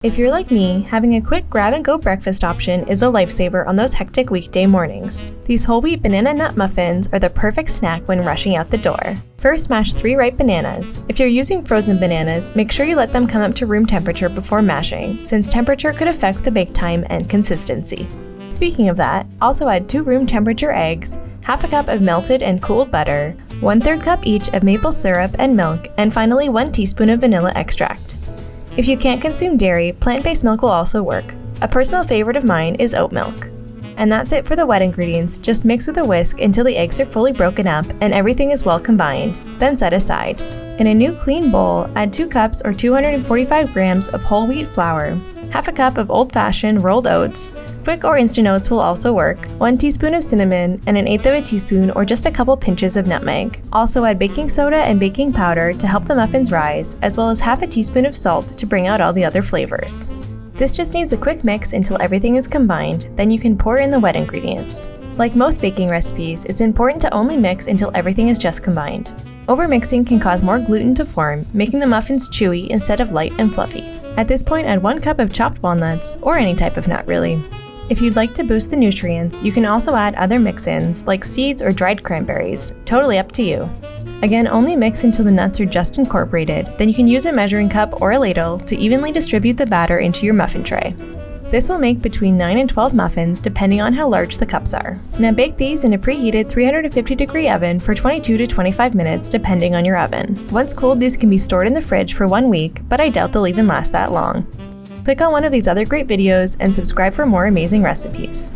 If you're like me, having a quick grab-and-go breakfast option is a lifesaver on those hectic weekday mornings. These whole wheat banana nut muffins are the perfect snack when rushing out the door. First, smash 3 ripe bananas. If you're using frozen bananas, make sure you let them come up to room temperature before mashing, since temperature could affect the bake time and consistency. Speaking of that, also add 2 room temperature eggs, half a cup of melted and cooled butter, 1/3 cup each of maple syrup and milk, and finally 1 teaspoon of vanilla extract. If you can't consume dairy, plant-based milk will also work. A personal favorite of mine is oat milk. And that's it for the wet ingredients. Just mix with a whisk until the eggs are fully broken up and everything is well combined, then set aside. In a new clean bowl, add 2 cups or 245 grams of whole wheat flour, half a cup of old-fashioned rolled oats, quick or instant oats will also work, 1 teaspoon of cinnamon, and 1/8 of a teaspoon or just a couple pinches of nutmeg. Also add baking soda and baking powder to help the muffins rise, as well as half a teaspoon of salt to bring out all the other flavors. This just needs a quick mix until everything is combined, then you can pour in the wet ingredients. Like most baking recipes, it's important to only mix until everything is just combined. Overmixing can cause more gluten to form, making the muffins chewy instead of light and fluffy. At this point, add 1 cup of chopped walnuts, or any type of nut really. If you'd like to boost the nutrients, you can also add other mix-ins, like seeds or dried cranberries. Totally up to you. Again, only mix until the nuts are just incorporated, then you can use a measuring cup or a ladle to evenly distribute the batter into your muffin tray. This will make between 9 and 12 muffins depending on how large the cups are. Now bake these in a preheated 350-degree oven for 22 to 25 minutes depending on your oven. Once cooled, these can be stored in the fridge for 1 week, but I doubt they'll even last that long. Click on one of these other great videos and subscribe for more amazing recipes.